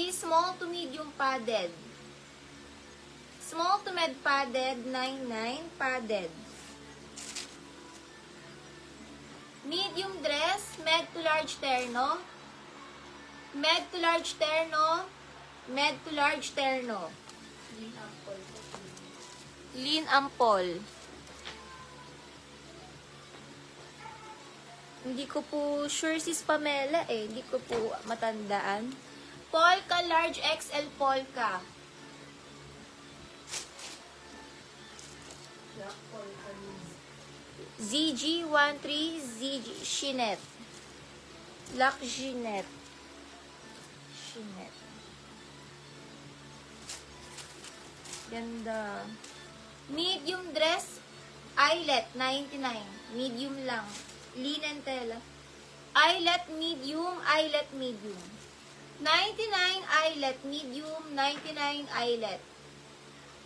is small to medium padded. Small to med padded, 99 padded. Medium dress, med to large terno. Med to large terno. Med to large terno. Lean ampol. Hindi ko po sure sis Pamela eh. Hindi ko po matandaan. Polka large XL polka. ZG13 ZG Chinet. Lac Chinet. Chinet. Ganda. Medium dress eyelet 99. Medium lang. Linen tela. Eyelet medium, eyelet medium. 99 eyelet medium, 99 eyelet.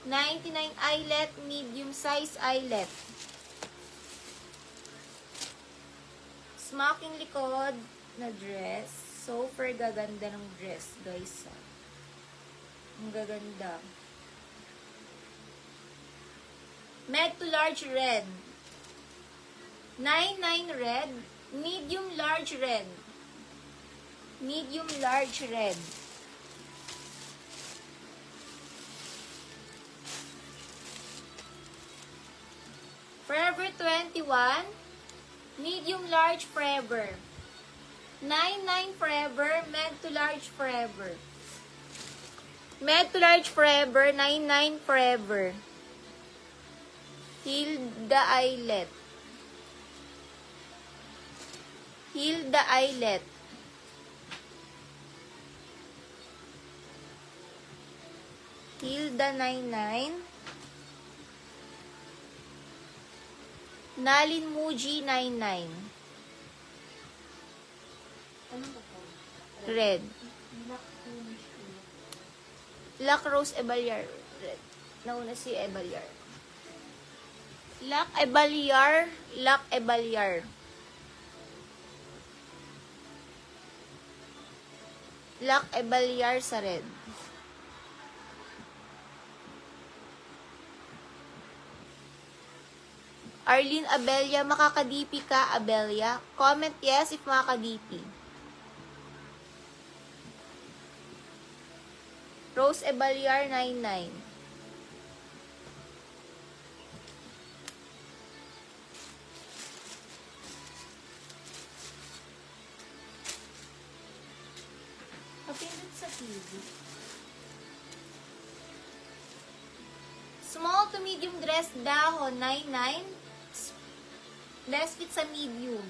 99 eyelet, medium size eyelet. Smocking likod na dress. Super gaganda ng dress, guys. Ang gaganda. Med to large red. 99 red, medium large red. Medium large red. Forever 21, medium large forever. 99 forever, med to large forever. Med to large forever, 99 forever. Hilda eyelet. Hilda eyelet. Hilda 99. Nalin Muji 99. Red. Lac Rose Ebaliar. Red. Nauna si Ebaliar. Lac Ebaliar. Lac Ebaliar. Lac Ebaliar sa red. Arlene Abelia, makakadipi ka, Abelia? Comment yes if makakadipi. Rose Ebaliar, 99. Kapindot sa TV. Small to medium dress dahon, 99. Less fit sa medium.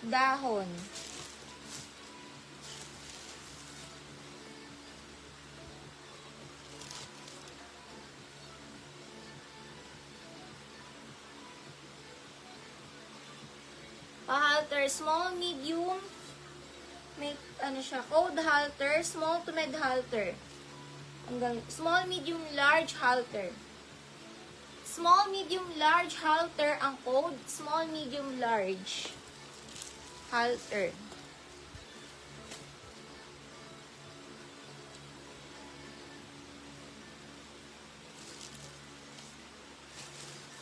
Dahon. Halter, small, medium. May ano siya, code halter, small to med halter. Hanggang small, medium, large halter. Small, medium, large halter ang code. Small, medium, large halter.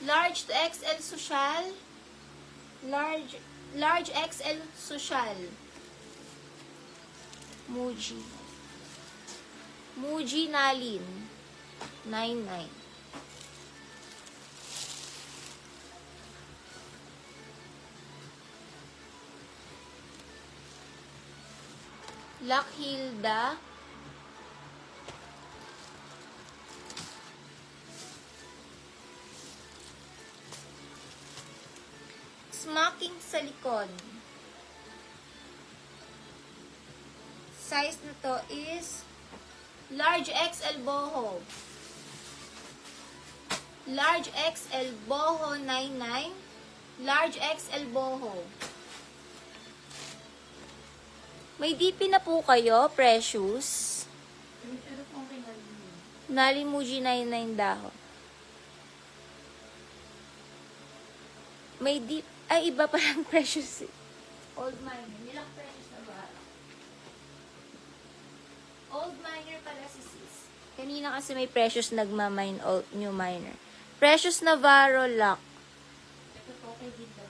Large to XL social. Large XL social. Muji. Muji Nalin. 99. Lac Hilda. Smocking sa likod. Size na to is large XL boho. Large XL boho 99. Large XL boho. May DP na po kayo, Precious. Nalin Muji 99 dahon. May DP. Ay, iba parang Precious. Old mine. Nilang Precious na ba? Kanina kasi may Precious nagma-mine alt new minor. Precious Navarro lock. Ito to kay Gidla.